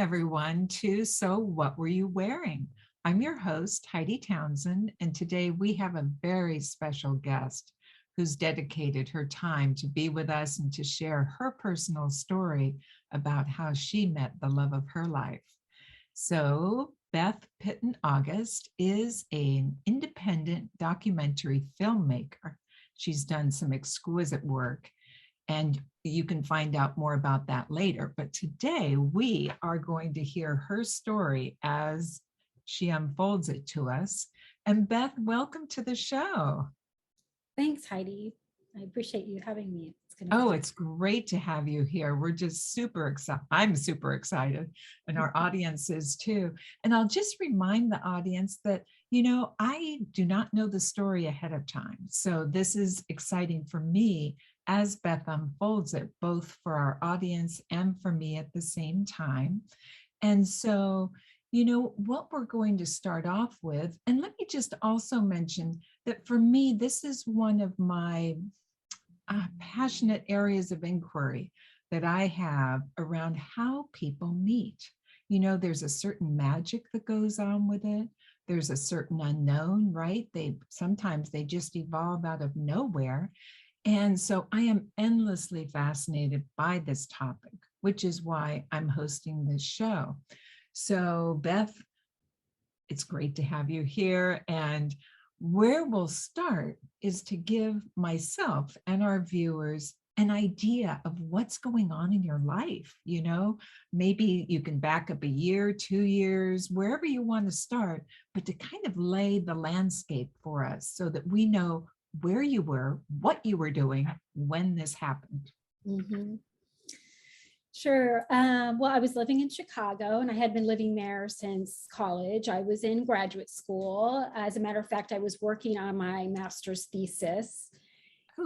everyone, to So What Were You Wearing? I'm your host, Heidi Townsend, and today we have a very special guest who's dedicated her time to be with us and to share her personal story about how she met the love of her life. So, Beth Pitton-August is an independent documentary filmmaker. She's done some exquisite work, and you can find out more about that later. But today we are going to hear her story as she unfolds it to us. And Beth, welcome to the show. Thanks, Heidi. I appreciate you having me. It's great to have you here. We're just super excited. I'm super excited, and our audience is too. And I'll just remind the audience that, I do not know the story ahead of time. So this is exciting for me as Beth unfolds it, both for our audience and for me at the same time. And so, what we're going to start off with, and let me just also mention that for me, this is one of my passionate areas of inquiry that I have around how people meet. There's a certain magic that goes on with it. There's a certain unknown, right? Sometimes they just evolve out of nowhere. And so I am endlessly fascinated by this topic, which is why I'm hosting this show. So Beth, it's great to have you here. And where we'll start is to give myself and our viewers an idea of what's going on in your life. Maybe you can back up a year, 2 years, wherever you want to start, but to kind of lay the landscape for us so that we know where you were, what you were doing when this happened. Mm-hmm. Sure. Well, I was living in Chicago, and I had been living there since college. I was in graduate school. As a matter of fact, I was working on my master's thesis.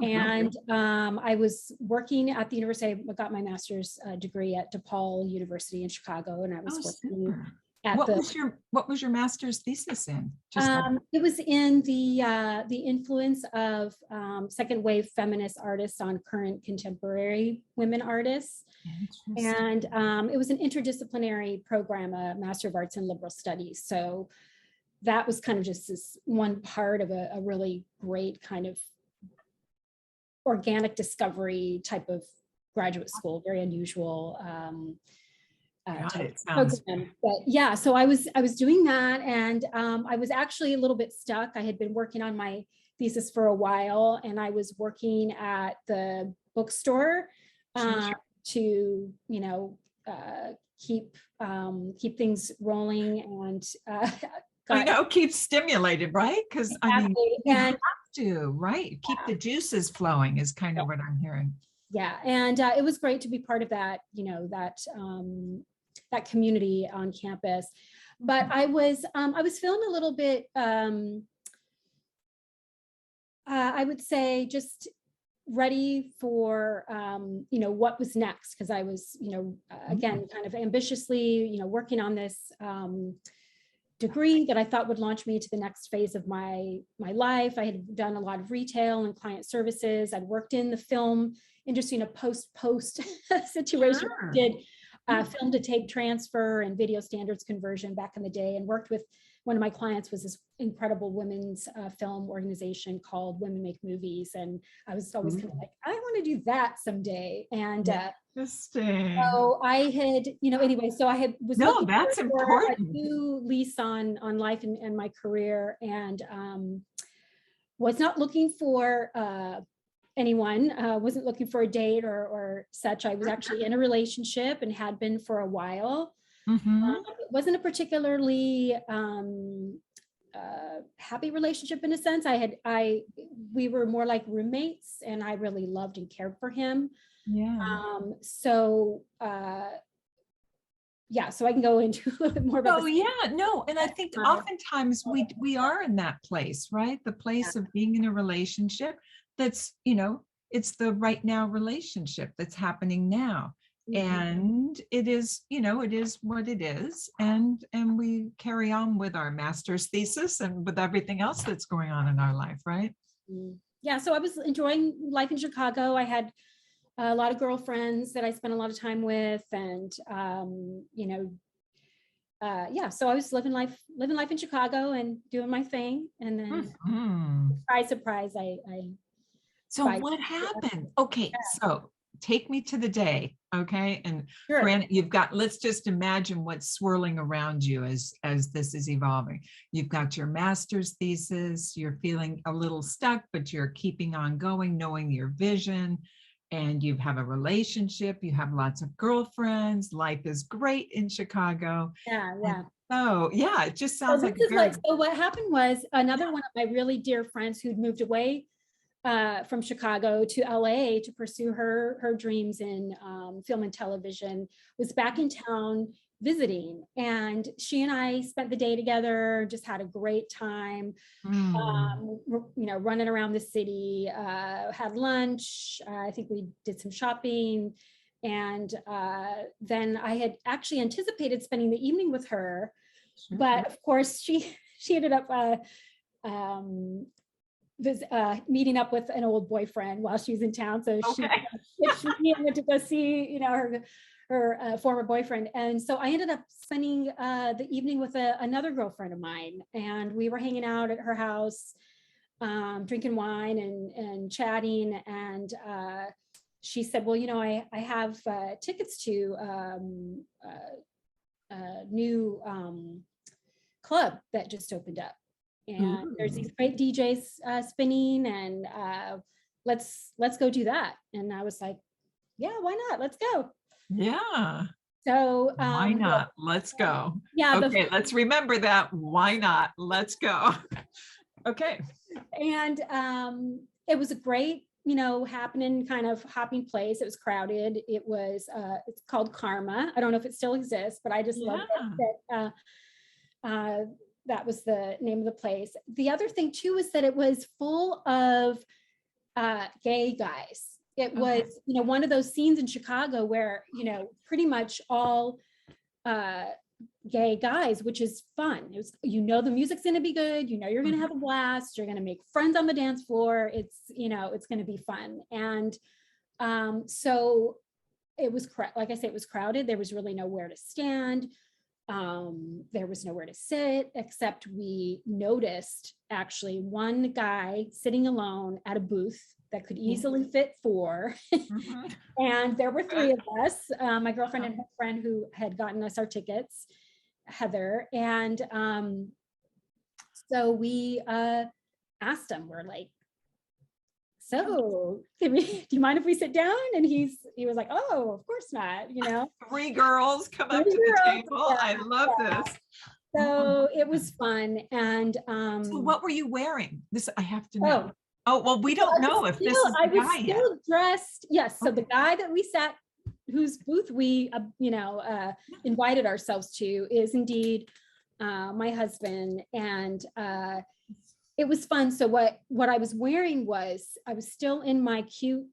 And I was working at the university. I got my master's degree at DePaul University in Chicago, and I was working super. at what was your master's thesis in? It was in the influence of second wave feminist artists on current contemporary women artists. And it was an interdisciplinary program, a Master of Arts in Liberal Studies. So that was kind of just this one part of a really great kind of organic discovery type of graduate school, very unusual program. But yeah, so I was doing that, and I was actually a little bit stuck. I had been working on my thesis for a while, and I was working at the bookstore to keep things rolling and keep stimulated, right? Because exactly. You have to, right? Keep the juices flowing is kind of what I'm hearing. Yeah, and it was great to be part of that, that community on campus. But I was feeling a little bit, I would say, just ready for what was next, because I was again kind of ambitiously working on this degree that I thought would launch me to the next phase of my life. I had done a lot of retail and client services. I'd worked in the film industry in a post situation. Sure. Did film to tape transfer and video standards conversion back in the day, and worked with one of my clients was this incredible women's film organization called Women Make Movies. And I was always kind of like, I want to do that someday. And so I had, anyway, so I was that's important. A new lease on life and my career, and was not looking for anyone, wasn't looking for a date or such. I was actually in a relationship and had been for a while. It wasn't a particularly happy relationship in a sense. We were more like roommates, and I really loved and cared for him. So I can go into a little bit more about and I think oftentimes we are in that place, right? The place of being in a relationship that's, it's the right now relationship that's happening now. And it is, it is what it is. And we carry on with our master's thesis and with everything else that's going on in our life, right? Yeah, so I was enjoying life in Chicago. I had a lot of girlfriends that I spent a lot of time with, and yeah, so I was living life in Chicago and doing my thing. And then surprise, I So what happened? Okay, so take me to the day, okay? And sure. granted, you've got, let's just imagine what's swirling around you as this is evolving. You've got your master's thesis, you're feeling a little stuck, but you're keeping on going, knowing your vision, and you have a relationship, you have lots of girlfriends, life is great in Chicago. Yeah, And yeah. so yeah, it just So sounds like a very, so what happened was another one of my really dear friends who'd moved away from Chicago to LA to pursue her dreams in film and television, was back in town visiting. And she and I spent the day together, just had a great time, running around the city, had lunch. I think we did some shopping. And then I had actually anticipated spending the evening with her. But of course, she ended up meeting up with an old boyfriend while she was in town. So she went to go see, her former boyfriend. And so I ended up spending the evening with another girlfriend of mine. And we were hanging out at her house, drinking wine and chatting. And she said, well, I have tickets to a new club that just opened up. And there's these great DJs spinning, and let's go do that. And I was like, yeah, why not? Let's go. yeah. So Why not? Let's go. Yeah. Okay, let's remember that. Why not? Let's go. Okay. And it was a great, happening kind of hopping place. It was crowded. It was it's called Karma. I don't know if it still exists, but I just loved it. That was the name of the place. The other thing too is that it was full of gay guys. It was, one of those scenes in Chicago where, pretty much all gay guys, which is fun. It was, the music's going to be good. You're going to have a blast. You're going to make friends on the dance floor. It's, it's going to be fun. And so it was, like I said, it was crowded. There was really nowhere to stand. There was nowhere to sit, except we noticed actually one guy sitting alone at a booth that could easily fit 4. And there were 3 of us, my girlfriend and her friend who had gotten us our tickets, Heather. And so we asked him, we're like, so do you mind if we sit down? And he was like, oh, of course not, 3 girls come up to the table. Yeah, I love this. So it was fun. And so what were you wearing? This I have to know. Oh, well, we don't know if this is I was still dressed. Yes. So the guy that we sat, whose booth we, invited ourselves to, is indeed my husband. And it was fun. So what I was wearing was, I was still in my cute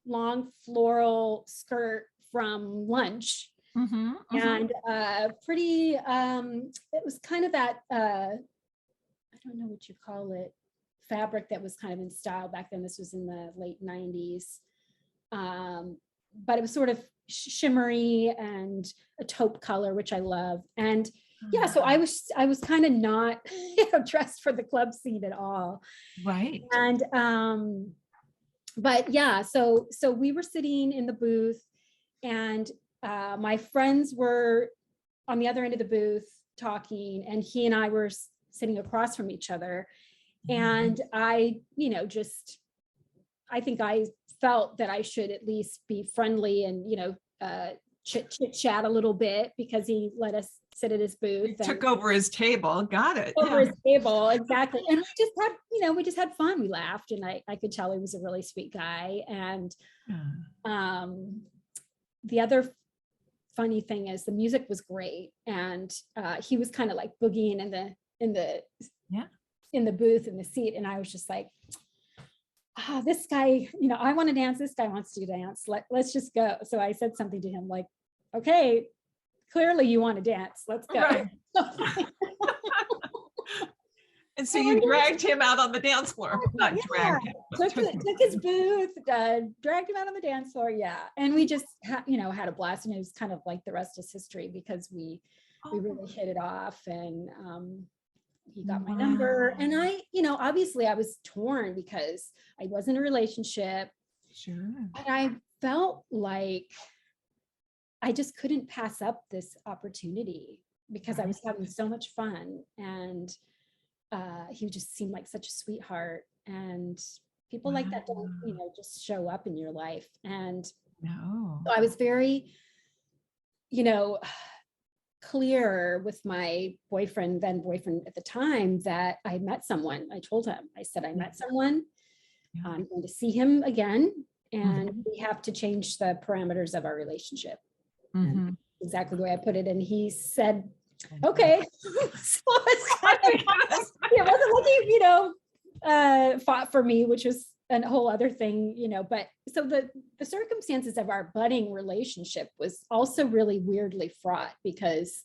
long floral skirt from lunch. And pretty, it was kind of that, I don't know what you call it, fabric that was kind of in style back then. This was in the late 90s. But it was sort of shimmery and a taupe color, which I love. And yeah, so I was kind of not dressed for the club scene at all. Right. And but yeah, so we were sitting in the booth, and my friends were on the other end of the booth talking, and he and I were sitting across from each other. And I, I think I felt that I should at least be friendly and, chit chat a little bit, because he let us sit at his booth. Took over his table. Got it. Over his table, exactly. And we just had fun. We laughed, and I could tell he was a really sweet guy. And the other funny thing is the music was great, and he was kind of like boogieing in the booth, in the seat, and I was just like, this guy, I want to dance, this guy wants to dance, let's just go. So I said something to him like, okay, clearly you want to dance, let's go. Right. And so you dragged him out on the dance floor. Not dragged him. Took his booth, dragged him out on the dance floor. Yeah. And we just, had a blast. And it was kind of like the rest is history, because we we Oh, really hit it off, and he got my number. wow. And I, obviously I was torn because I was in a relationship, Sure. but I felt like I just couldn't pass up this opportunity because I Right. was having so much fun, and he just seemed like such a sweetheart. And people like that don't, Wow. just show up in your life. And No. so I was very, you know, clear with my then boyfriend at the time, that I met someone. I told him, I said, I Yeah. met someone. Yeah. I'm going to see him again, and Mhm. we have to change the parameters of our relationship. And Mhm. exactly the way I put it. And he said, Oh, okay. So it wasn't like he, fought for me, which was a whole other thing, but so the circumstances of our budding relationship was also really weirdly fraught, because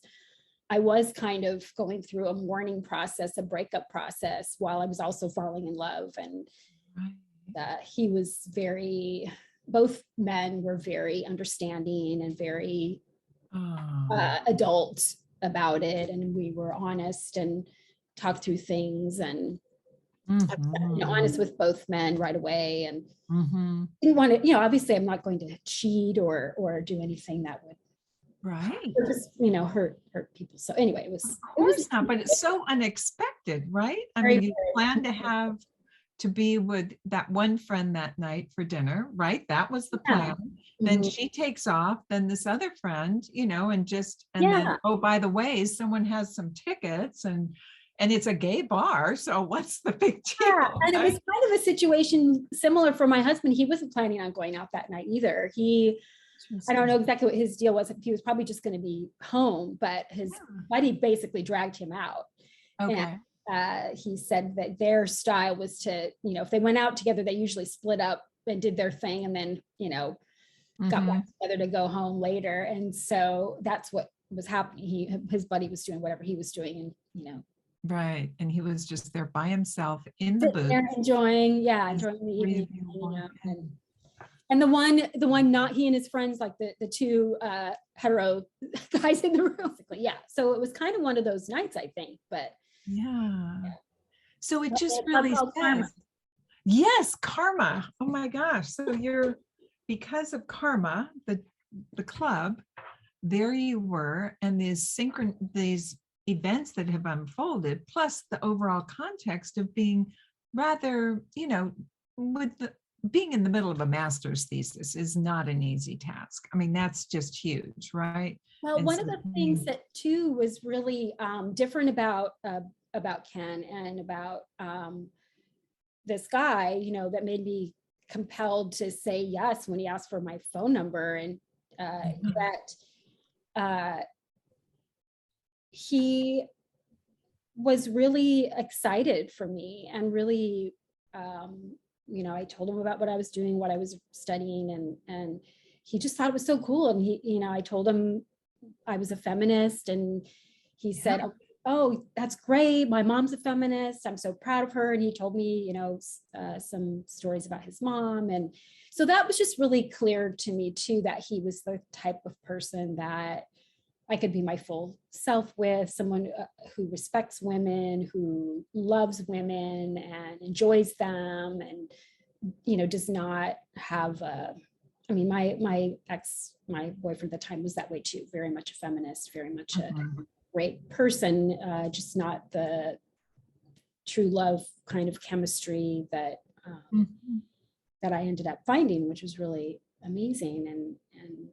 I was kind of going through a mourning process, a breakup process, while I was also falling in love. And right. he was both men were very understanding and very Oh. adult about it. And we were honest and talked through things, and Mhm. honest with both men right away. And Mhm. didn't want to, obviously I'm not going to cheat or do anything that would Right. just, hurt people. So anyway, it Of was course not, but it's so unexpected, right? I very, mean, very you plan to be with that one friend that night for dinner, right? That was the yeah. plan. Then Mhm. she takes off, then this other friend, and then, Yeah. oh, by the way, someone has some tickets and it's a gay bar. So what's the big Yeah. deal, And it was right? kind of a situation similar for my husband. He wasn't planning on going out that night either. I don't Interesting. know exactly what his deal was. He was probably just going to be home, but his buddy basically dragged him out. And Okay. he said that their style was to, if they went out together, they usually split up and did their thing, and then, got back Hmm. together to go home later. And so that's what was happening. His buddy was doing whatever he was doing, and, Right. And he was just there by himself in the sitting booth, there enjoying, just enjoying the evening, breathing hanging one out. in. And the one not he and his friends, like the two hetero guys in the room. Basically. Yeah. So it was kind of one of those nights, I think. But Yeah. So it just it's really called karma. says, yes, karma. Oh my gosh. So because of karma, the club, there you were, and these events that have unfolded, plus the overall context of being rather, with being in the middle of a master's thesis is not an easy task. I mean, that's just huge, right? Well, And one so, of the things that too was really different about Ken and about this guy, that made me compelled to say yes when he asked for my phone number, and yeah. that he was really excited for me, and really, I told him about what I was doing, what I was studying, and he just thought it was so cool. And I told him I was a feminist, and he said, Yeah. oh, that's great. My mom's a feminist. I'm so proud of her. And he told me, some stories about his mom. And so that was just really clear to me too, that he was the type of person that I could be my full self with, someone who respects women, who loves women and enjoys them, and, does not have I mean, my boyfriend at the time was that way too, very much a feminist, very much a Mhm. great person, just not the true love kind of chemistry Mhm. that I ended up finding, which was really amazing. And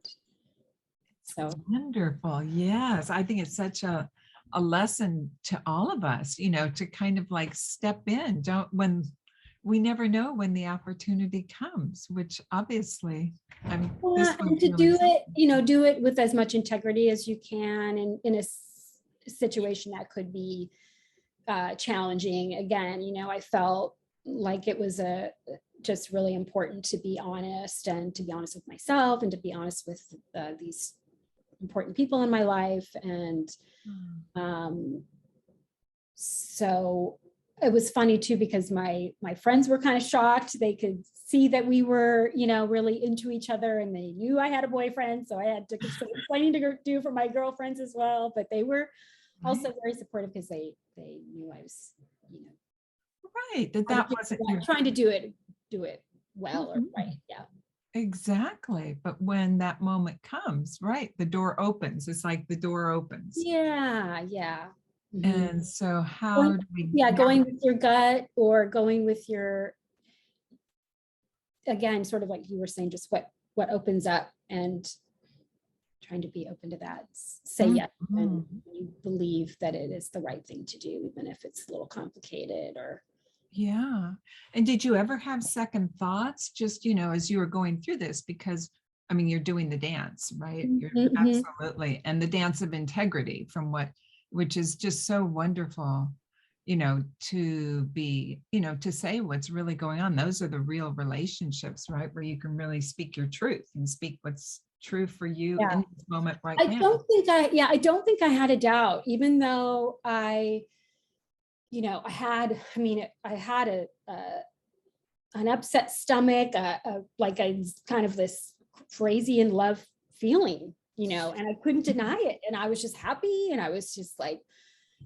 so Wonderful. Yes. I think it's such a lesson to all of us, to kind of like step in. When we never know when the opportunity comes, which obviously, I mean, this was and to really do something. it, do it with as much integrity as you can, and in a situation that could be challenging. Again, I felt like it was just really important to be honest, and to be honest with myself, and to be honest with these important people in my life. And Mm. um, so it was funny too, because my friends were kind of shocked. They could see that we were, really into each other, and they knew I had a boyfriend. So I had to some explaining to do for my girlfriends as well. But they were also very supportive, because they knew I was, right, that wasn't your trying to do it well or right. Yeah. exactly. But when that moment comes, right, the door opens. It's like the door opens. Yeah. And so how do we going with your gut, or going with your, again, sort of like you were saying, just what opens up, and trying to be open to that, say yes when you believe that it is the right thing to do, even if it's a little complicated. Or yeah. And did you ever have second thoughts, just, as you were going through this? Because I mean, you're doing the dance, right? You're absolutely, and the dance of integrity, which is just so wonderful, to be, to say what's really going on. Those are the real relationships, right? Where you can really speak your truth and speak what's true for you in this moment right now. I don't think I had a doubt, even though I had an upset stomach, like a kind of this crazy in love feeling, and I couldn't deny it. And I was just happy. And I was just like,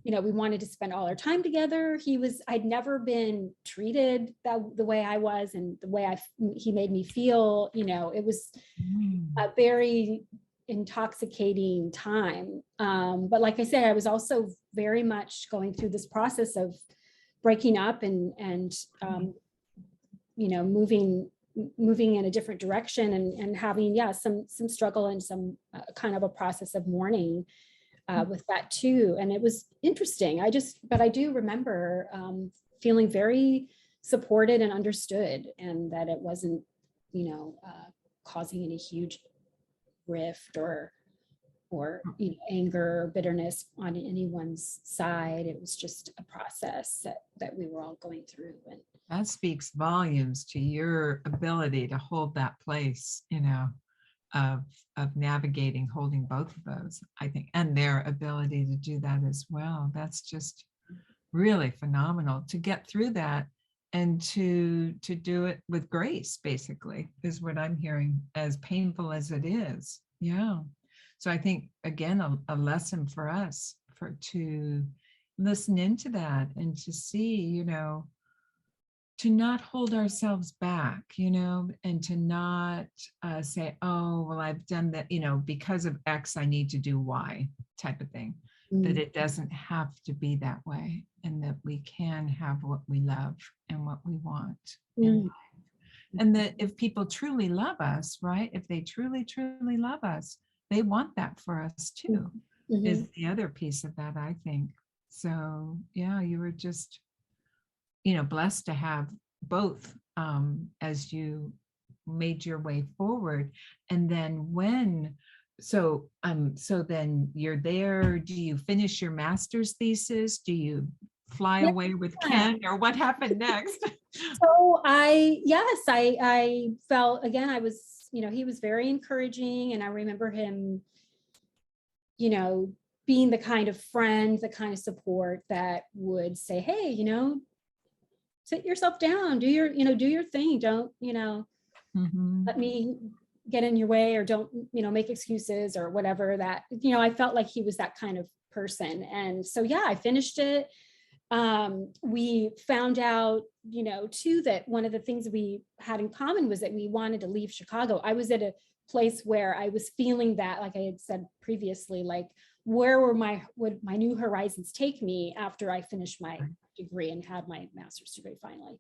we wanted to spend all our time together. I'd never been treated the way I was, and the way he made me feel, it was a very intoxicating time. But like I said, I was also very much going through this process of breaking up and moving in a different direction, and having some struggle and some kind of a process of mourning with that too. And it was interesting. But I do remember feeling very supported and understood, and that it wasn't causing any huge rift or anger or bitterness on anyone's side. It was just a process that we were all going through. And that speaks volumes to your ability to hold that place, of navigating, holding both of those, I think, and their ability to do that as well. That's just really phenomenal to get through that, and to do it with grace, basically, is what I'm hearing, as painful as it is. Yeah. So I think, again, a lesson for us to listen into that, and to see, to not hold ourselves back, and to not say, oh, well, I've done that, because of X, I need to do Y type of thing. That it doesn't have to be that way, and that we can have what we love and what we want in life. And that if people truly love us, right, if they truly, truly love us, they want that for us too, is the other piece of that, I think. So yeah, you were just, blessed to have both, as you made your way forward. And then so then you're there, do you finish your master's thesis? Do you fly away with Ken, or what happened next? So I felt, again, I was, he was very encouraging, and I remember him, being the kind of friend, the kind of support that would say, hey, sit yourself down, do your thing. Don't, let me get in your way, or don't, make excuses or whatever. That, I felt like he was that kind of person. And so, I finished it. We found out, too, that one of the things we had in common was that we wanted to leave Chicago. I was at a place where I was feeling that, like I had said previously, like, where would my new horizons take me after I finished my degree and had my master's degree finally.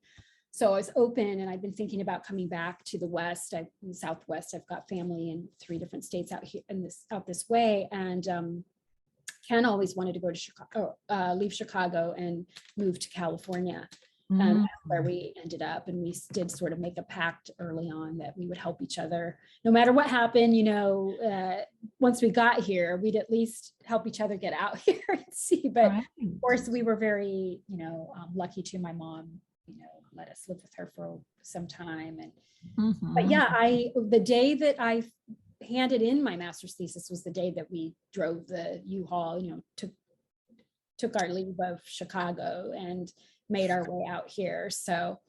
So I was open, and I've been thinking about coming back to the West. In the Southwest, I've got family in 3 different states out here out this way. And Ken always wanted to go to Chicago, leave Chicago and move to California. And that's where we ended up. And we did sort of make a pact early on that we would help each other no matter what happened. Once we got here, we'd at least help each other get out here and see. But of course, we were very, lucky too. My mom, let us live with her for some time. And but the day that I handed in my master's thesis was the day that we drove the U-Haul, took our leave of Chicago. And made our way out here. So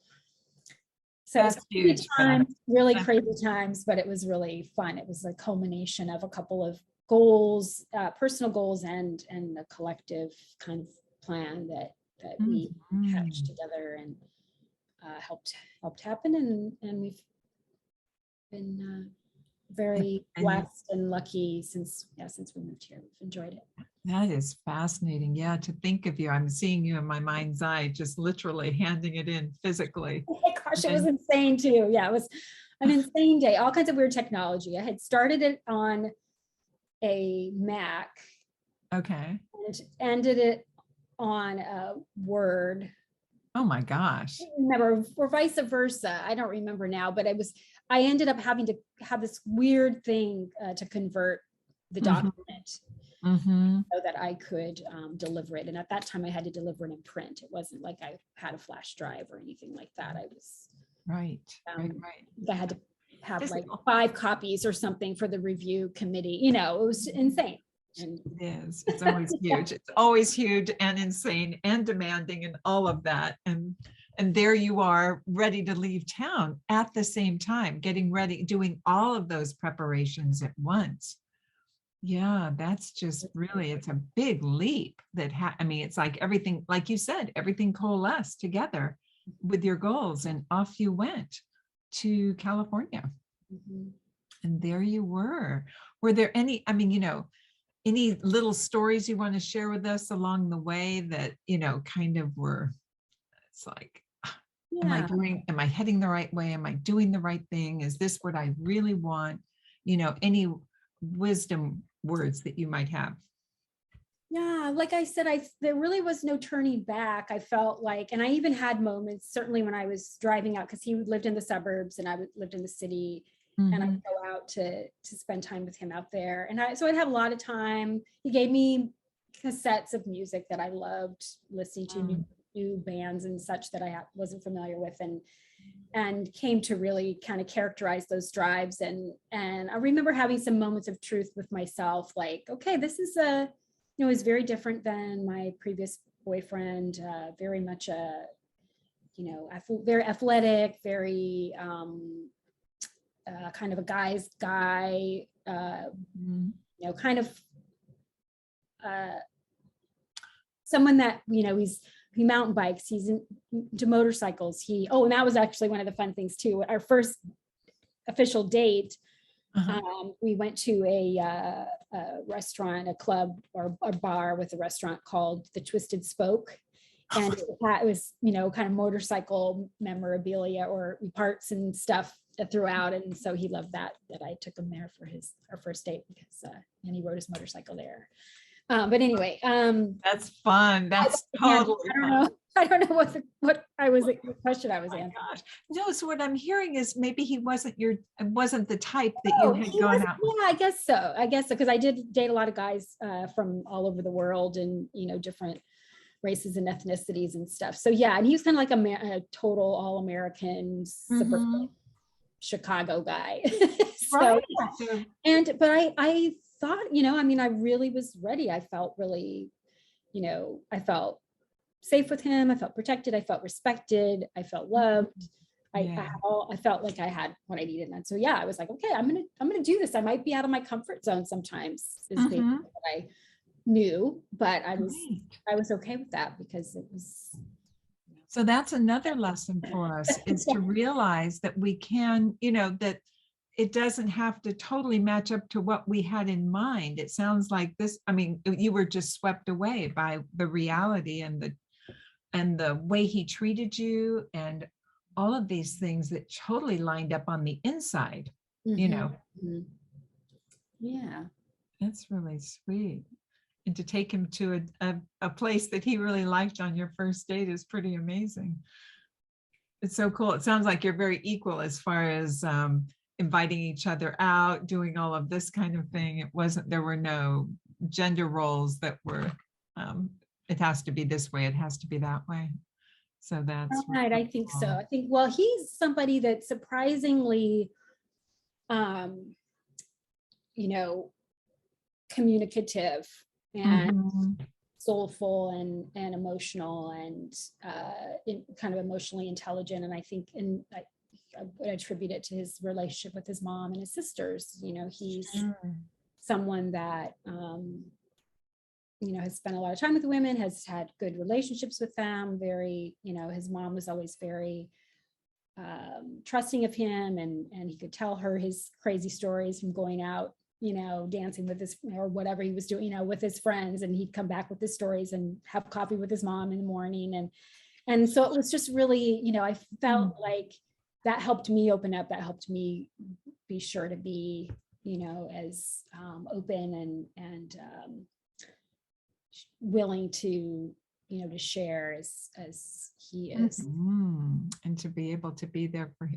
That's it's huge, Beth. times, really crazy times, but it was really fun. It was a culmination of a couple of goals, personal goals, and a collective kind of plan that we hatched together and helped happen. And we've been very blessed and lucky since we moved here. We've enjoyed it. That is fascinating. Yeah, to think of you, I'm seeing you in my mind's eye, just literally handing it in physically. Oh my gosh, it was insane too. Yeah, it was an insane day. All kinds of weird technology. I had started it on a Mac. Okay. And ended it on a Word. Oh my gosh. I don't remember, or vice versa. I don't remember now, but I ended up having to have this weird thing to convert the document. So that I could deliver it. And at that time I had to deliver it in print. It wasn't like I had a flash drive or anything like that. I was right. I had to have like 5 copies or something for the review committee. You know, it was insane. And it is. It's always huge. It's always huge and insane and demanding and all of that. And there you are, ready to leave town at the same time, getting ready, doing all of those preparations at once. Yeah, that's just really, it's a big leap that, I mean, it's like everything, like you said, everything coalesced together with your goals and off you went to California. And there you were. Were there any, I mean, you know, any little stories you want to share with us along the way that, you know, kind of were, it's like, am I heading the right way? Am I doing the right thing? Is this what I really want? You know, any wisdom words that you might have? Yeah, like I said, there really was no turning back. I felt like, and I even had moments, certainly when I was driving out, because he lived in the suburbs and I lived in the city, and I'd go out to spend time with him out there. And so I'd have a lot of time. He gave me cassettes of music that I loved listening to, new bands and such that I wasn't familiar with, and came to really kind of characterize those drives. And I remember having some moments of truth with myself, like, okay, this is is very different than my previous boyfriend, very much very athletic, very kind of a guy's guy, kind of someone that, he mountain bikes, he's into motorcycles. And that was actually one of the fun things too. Our first official date, we went to a restaurant, a club or a bar with a restaurant called the Twisted Spoke. And it was, kind of motorcycle memorabilia or parts and stuff throughout. And so he loved that I took him there for our first date, because, and he rode his motorcycle there. But anyway, that's fun. That's totally fun. I don't know what the question I was answering. No, so what I'm hearing is maybe he wasn't the type that you had gone out with. Yeah, I guess so, because I did date a lot of guys from all over the world, and different races and ethnicities and stuff. So yeah, and he was kind of like a total all-American suburban Chicago guy. But I thought, I really was ready. I felt really, I felt safe with him. I felt protected. I felt respected. I felt loved. I felt like I had what I needed. And so, yeah, I was like, okay, I'm going to do this. I might be out of my comfort zone sometimes, is what I knew, but I was okay with that, because it was. So that's another lesson for us, is to realize that we can, that it doesn't have to totally match up to what we had in mind. It sounds like this, I mean, you were just swept away by the reality and the way he treated you, and all of these things that totally lined up on the inside, Yeah. That's really sweet. And to take him to a place that he really liked on your first date is pretty amazing. It's so cool. It sounds like you're very equal as far as inviting each other out, doing all of this kind of thing. There were no gender roles that were, it has to be this way, it has to be that way. So that's right. Really I think cool. So. I think, well, he's somebody that surprisingly, communicative and soulful and emotional and kind of emotionally intelligent. And I think, and I would attribute it to his relationship with his mom and his sisters. You know, he's someone that, you know, has spent a lot of time with women, has had good relationships with them, very, you know, his mom was always very trusting of him, and he could tell her his crazy stories from going out, you know, dancing with his, or whatever he was doing, you know, with his friends, and he'd come back with his stories and have coffee with his mom in the morning. And so it was just really, you know, I felt like that helped me open up, that helped me be sure to be, you know, as open and willing to, you know, to share as he is. And to be able to be there for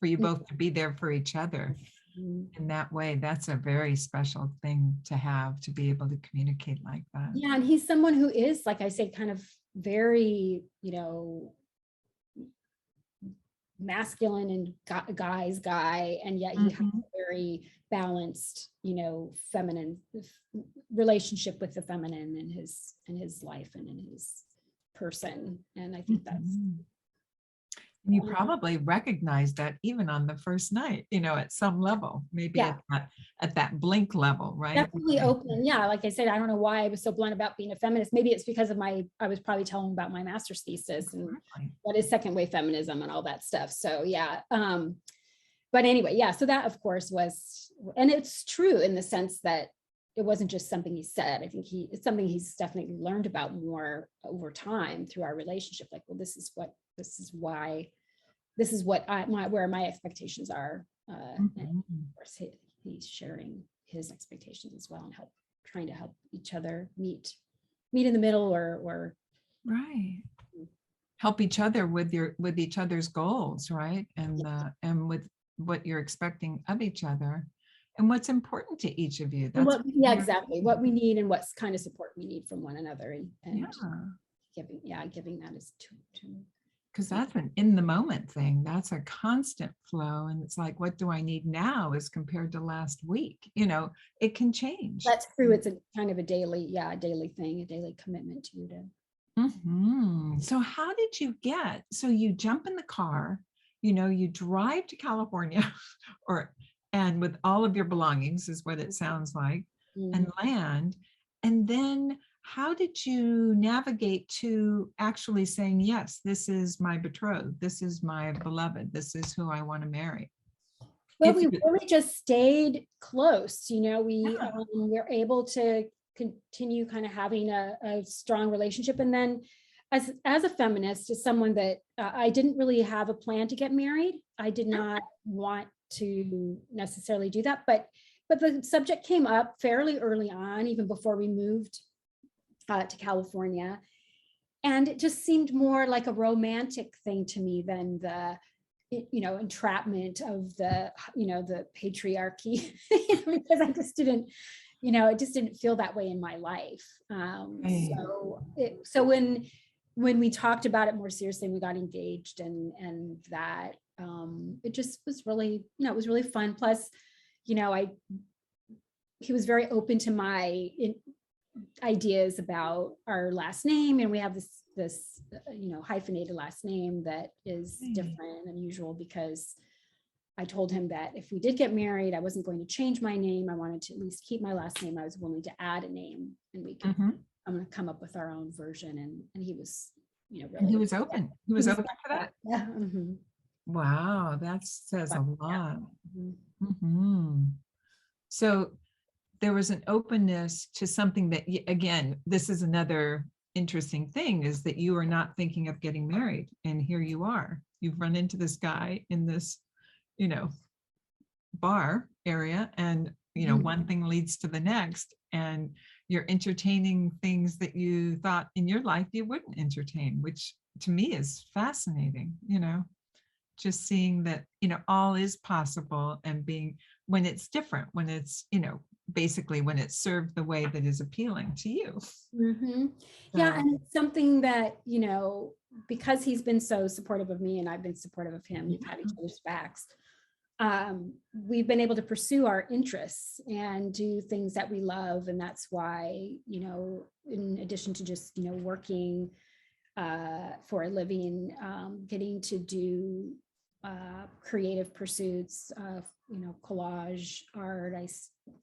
you both, to be there for each other in that way. That's a very special thing to have, to be able to communicate like that. Yeah, and he's someone who is, like I say, kind of very, you know, masculine and guy's guy, and yet he has a very balanced, you know, feminine relationship with the feminine in his life and in his person. And I think that's, you probably recognize that even on the first night, you know, at some level, maybe at that blink level, right? Definitely open. Yeah, like I said, I don't know why I was so blunt about being a feminist. Maybe it's because of I was probably telling about my master's thesis and what is second wave feminism and all that stuff. So yeah. But anyway, yeah, so that of course was, and it's true in the sense that it wasn't just something he said. I think it's something he's definitely learned about more over time through our relationship. Like, well, this is where my expectations are. And of course he's sharing his expectations as well, and trying to help each other meet in the middle, or right, help each other with each other's goals, right? And with what you're expecting of each other and what's important to each of you. That's exactly what we need and what kind of support we need from one another, and giving that is to because that's an in the moment thing. That's a constant flow. And it's like, what do I need now as compared to last week? You know, it can change. That's true. It's a kind of a daily thing, a daily commitment to you to. So how did you so you jump in the car, you know, you drive to California and with all of your belongings is what it sounds like, and land. And then how did you navigate to actually saying, yes, this is my betrothed, this is my beloved, this is who I want to marry? Well, we really just stayed close. You know, we were able to continue kind of having a strong relationship. And then as a feminist, as someone that I didn't really have a plan to get married. I did not want to necessarily do that, but the subject came up fairly early on, even before we moved to California. And it just seemed more like a romantic thing to me than the, you know, entrapment of the, you know, the patriarchy, because I just didn't, you know, it just didn't feel that way in my life. So when we talked about it more seriously, we got engaged, and that it just was really, you know, it was really fun. Plus, you know, he was very open to my ideas about our last name, and we have this you know, hyphenated last name that is different and unusual, because I told him that if we did get married, I wasn't going to change my name. I wanted to at least keep my last name. I was willing to add a name, and we could I'm going to come up with our own version. And he was, you know, really, and he was open. He was open for that. Yeah. Wow, that says a lot. So there was an openness to something that, again, this is another interesting thing, is that you are not thinking of getting married, and here you are. You've run into this guy in this, you know, bar area, and you know, one thing leads to the next, and you're entertaining things that you thought in your life you wouldn't entertain, which to me is fascinating. You know, just seeing that, you know, all is possible, and being, when it's different, when it's, you know, basically when it's served the way that is appealing to you. Yeah, and it's something that, you know, because he's been so supportive of me and I've been supportive of him, we've had each other's backs. we've been able to pursue our interests and do things that we love. And that's why, you know, in addition to just, you know, working for a living, getting to do creative pursuits of, you know, collage art.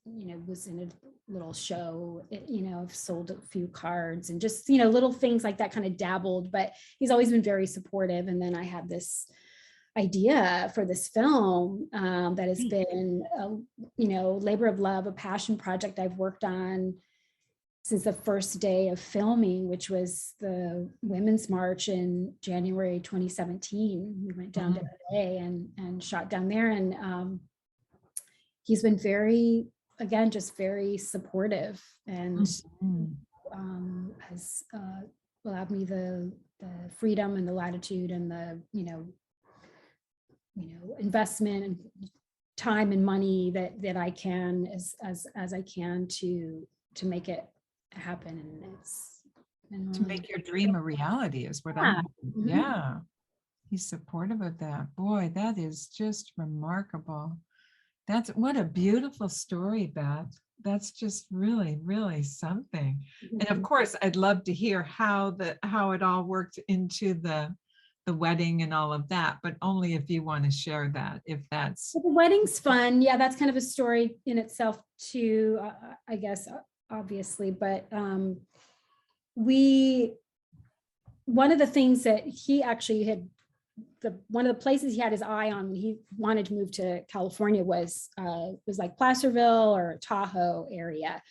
You know, was in a little show, you know, I've sold a few cards and just, you know, little things like that, kind of dabbled, but he's always been very supportive. And then I had this idea for this film that has been, you know, labor of love, a passion project I've worked on since the first day of filming, which was the Women's March in January 2017. We went down to LA and shot down there. And he's been very, again, just very supportive and has allowed me the freedom and the latitude and the, you know, investment and time and money that I can as I can to make it happen. And it's to make your dream a reality is what I'm hearing. Yeah, he's supportive of that. Boy, that is just remarkable. That's what a beautiful story, Beth. That's just really, really something. And of course, I'd love to hear how it all worked into the wedding and all of that, but only if you want to share that, if that's. The wedding's fun. Yeah, that's kind of a story in itself too, I guess, obviously. But one of the things that he actually had, one of the places he had his eye on when he wanted to move to California was like Placerville or Tahoe area.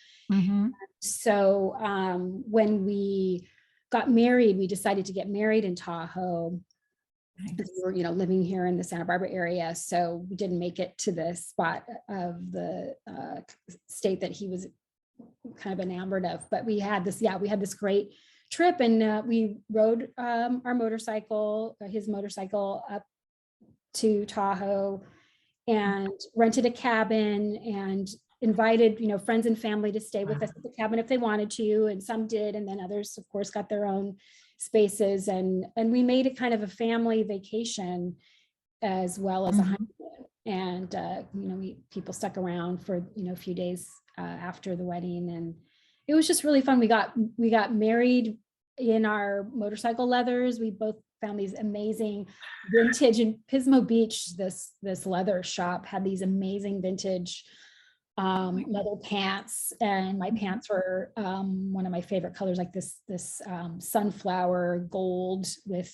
So when we got married, we decided to get married in Tahoe. Nice. We were, you know, living here in the Santa Barbara area, so we didn't make it to the spot of the state that he was kind of enamored of. But we had this great trip, and we rode our motorcycle, his motorcycle, up to Tahoe, and rented a cabin and invited, you know, friends and family to stay with us at the cabin if they wanted to, and some did, and then others, of course, got their own spaces, and we made it kind of a family vacation as well as a honeymoon. And you know, people stuck around for, you know, a few days after the wedding, and it was just really fun. We got married in our motorcycle leathers. We both found these amazing vintage in Pismo Beach. This leather shop had these amazing vintage leather pants, and my pants were one of my favorite colors, like this sunflower gold with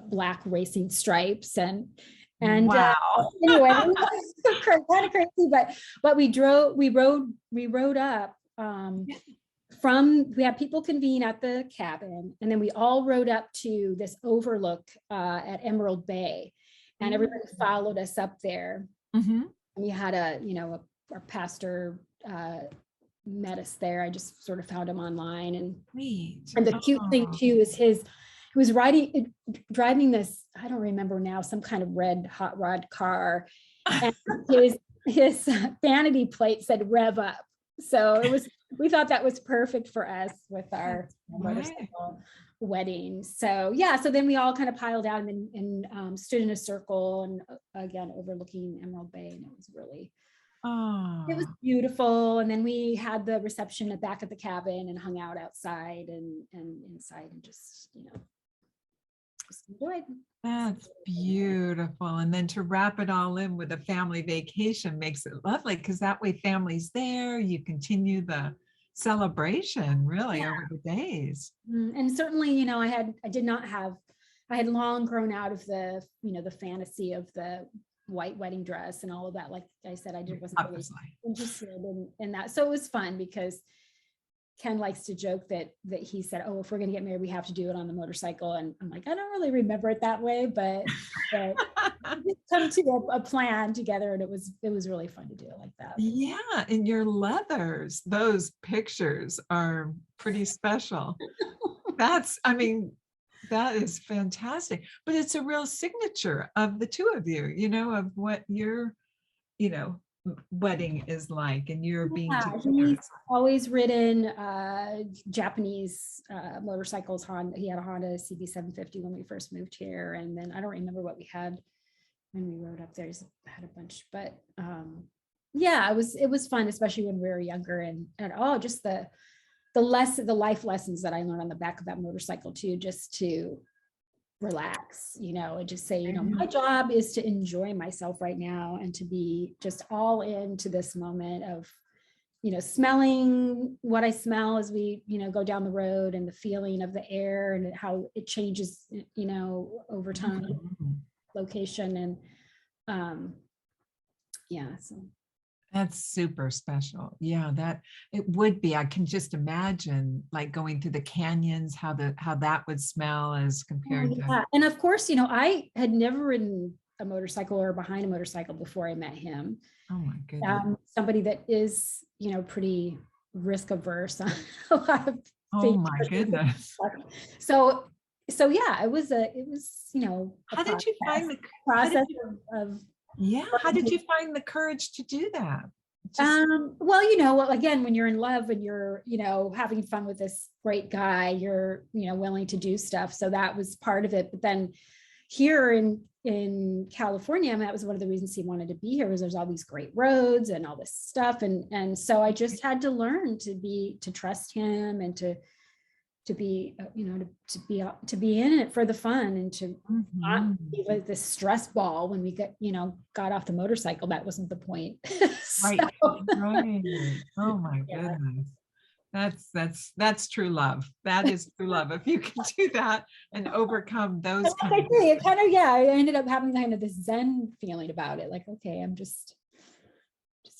black racing stripes, and wow. Anyway, kind of crazy, but we rode up we had people convene at the cabin, and then we all rode up to this overlook at Emerald Bay, and everybody followed us up there. We had our pastor met us there. I just sort of found him online, and the cute thing too is he was driving this, I don't remember now, some kind of red hot rod car, and his vanity plate said "Rev Up." So we thought that was perfect for us with our motorcycle wedding. So yeah, so then we all kind of piled out and stood in a circle, and again overlooking Emerald Bay, and it was beautiful. And then we had the reception at back at the cabin and hung out outside and inside, and just, you know, just enjoyed. That's beautiful. And then to wrap it all in with a family vacation makes it lovely, because that way family's there, you continue the celebration really over the days. And certainly, you know, I had long grown out of the, you know, the fantasy of the white wedding dress and all of that. Like I said, I wasn't really interested in that. So it was fun, because Ken likes to joke that he said, "Oh, if we're going to get married, we have to do it on the motorcycle." And I'm like, I don't really remember it that way, but we come to a plan together, and it was really fun to do it like that. Yeah, and your leathers, those pictures are pretty special. That is fantastic. But it's a real signature of the two of you, you know, of what your, you know, wedding is like, and you're being he's always ridden Japanese motorcycles. He had a Honda CB750 when we first moved here, and then I don't remember what we had when we rode up there. He's had a bunch, but yeah, it was fun, especially when we were younger, and oh, just the life lessons that I learned on the back of that motorcycle too, just to relax, and just say, my job is to enjoy myself right now and to be just all into this moment of, smelling what I smell as we, go down the road, and the feeling of the air and how it changes, over time, location, and yeah, so. That's super special. Yeah, that it would be. I can just imagine like going through the canyons, how that would smell as compared to. And of course, I had never ridden a motorcycle or behind a motorcycle before I met him. Oh my goodness. Somebody that is, pretty risk averse on a lot of Oh my goodness. So yeah, it was, how did you find the process of yeah, how did you find the courage to do that? Well, again, when you're in love and you're, having fun with this great guy, you're, willing to do stuff. So that was part of it. But then here in California, I mean, that was one of the reasons he wanted to be here, was there's all these great roads and all this stuff. And so I just had to learn to trust him, and to be, to be in it for the fun, and to not be like this stress ball when we got off the motorcycle. That wasn't the point. Right. Right. Oh my goodness. That's true love. That is true love. If you can do that and overcome those I ended up having kind of this Zen feeling about it. Like, okay, I'm just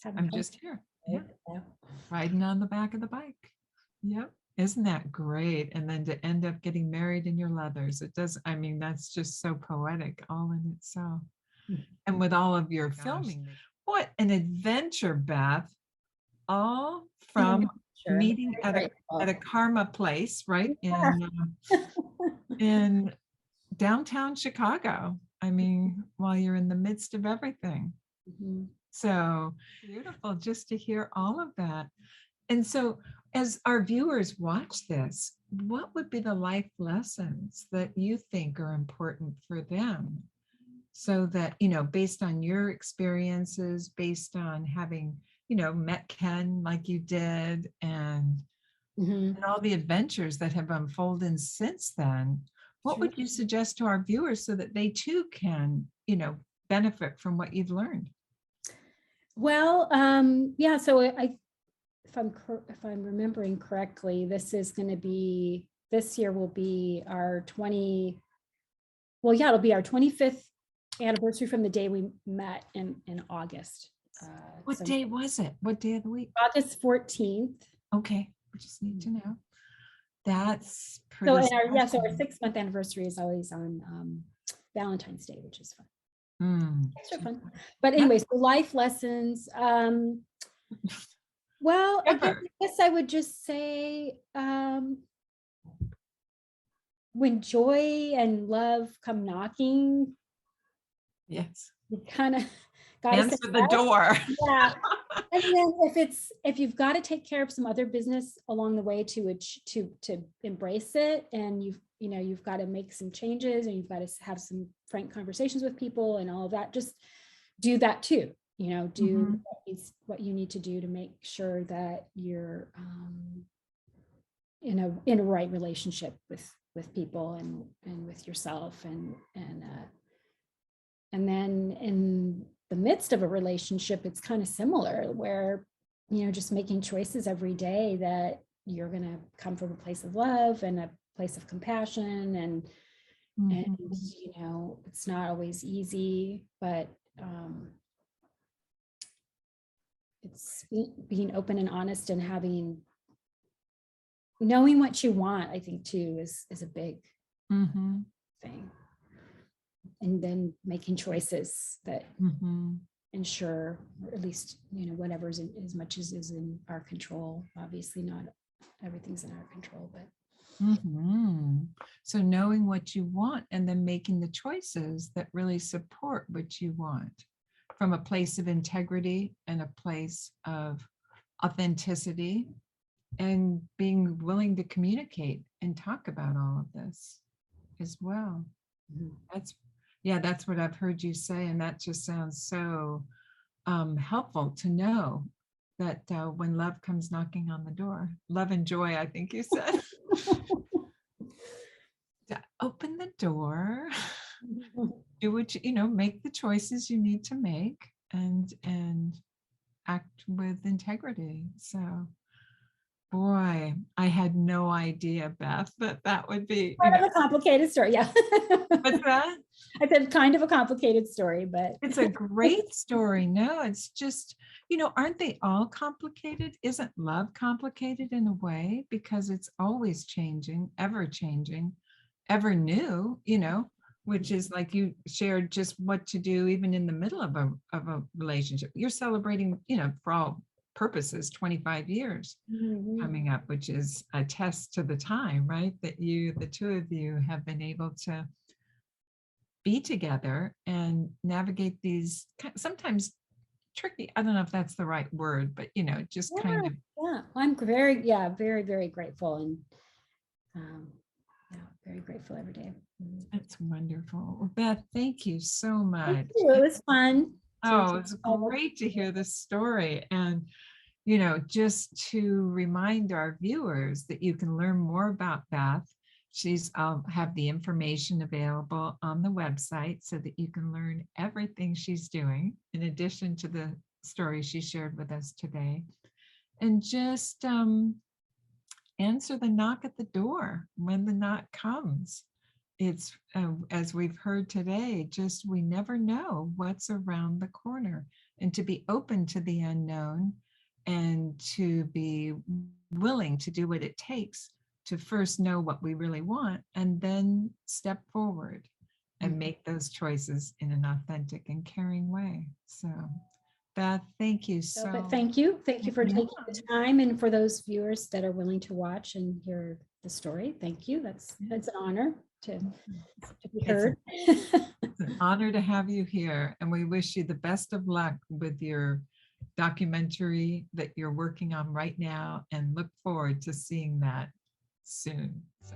having I'm fun. Just here. Yeah. Riding on the back of the bike. Yep. Isn't that great? And then to end up getting married in your leathers, that's just so poetic all in itself. And with all of your filming, what an adventure, Beth, all from meeting at a karma place, right? In downtown Chicago. I mean, while you're in the midst of everything. So beautiful just to hear all of that. And so as our viewers watch this, what would be the life lessons that you think are important for them? So that, based on your experiences, based on having, met Ken like you did, and all the adventures that have unfolded since then, what would you suggest to our viewers so that they too can, benefit from what you've learned? Well, yeah, so if I'm remembering correctly, this year will be our it'll be our 25th anniversary from the day we met in August. What day was it? What day of the week? August 14th. Okay, we just need to know. That's pretty. So our 6-month anniversary is always on Valentine's Day, which is fun. Extra fun. But anyways, the life lessons. Well, I guess I would just say, when joy and love come knocking, yes, you kind of got to answer the door. Yeah. And then if you've got to take care of some other business along the way to embrace it, and you've got to make some changes, and you've got to have some frank conversations with people and all of that, just do that too. Do what you need to do to make sure that you're in a right relationship with people and with yourself, and then in the midst of a relationship, it's kind of similar, where just making choices every day that you're going to come from a place of love and a place of compassion, and it's not always easy, but it's being open and honest, and knowing what you want, I think too, is a big thing. And then making choices that ensure, or at least, whatever's as much as is in our control. Obviously not everything's in our control, but. So knowing what you want, and then making the choices that really support what you want, from a place of integrity and a place of authenticity, and being willing to communicate and talk about all of this as well. Yeah, that's what I've heard you say. And that just sounds so helpful to know that when love comes knocking on the door, love and joy, I think you said, to open the door, do what you know, make the choices you need to make, and act with integrity. So, boy, I had no idea, Beth, that that would be, Kind of a complicated story. Yeah. what's that? I said kind of a complicated story, but It's a great story. No, it's just, aren't they all complicated? Isn't love complicated in a way? Because it's always changing, ever new, which is like you shared just what to do even in the middle of a relationship. You're celebrating, for all purposes, 25 years coming up, which is a test to the time, right? That the two of you have been able to be together and navigate these sometimes tricky, I don't know if that's the right word, but just kind of. yeah, I'm very, very grateful, and yeah, very grateful every day. It's wonderful. Well, Beth, thank you so much. Thank you. It was fun. Oh, it's great to hear this story. And, just to remind our viewers that you can learn more about Beth. I'll have the information available on the website so that you can learn everything she's doing in addition to the story she shared with us today. And just answer the knock at the door when the knock comes. It's as we've heard today, just we never know what's around the corner, and to be open to the unknown and to be willing to do what it takes to first know what we really want and then step forward and make those choices in an authentic and caring way. So Beth, thank you so But thank you for taking the time, and for those viewers that are willing to watch and hear the story, thank you. That's an honor to be heard. It's an honor to have you here, and we wish you the best of luck with your documentary that you're working on right now, and look forward to seeing that soon. So.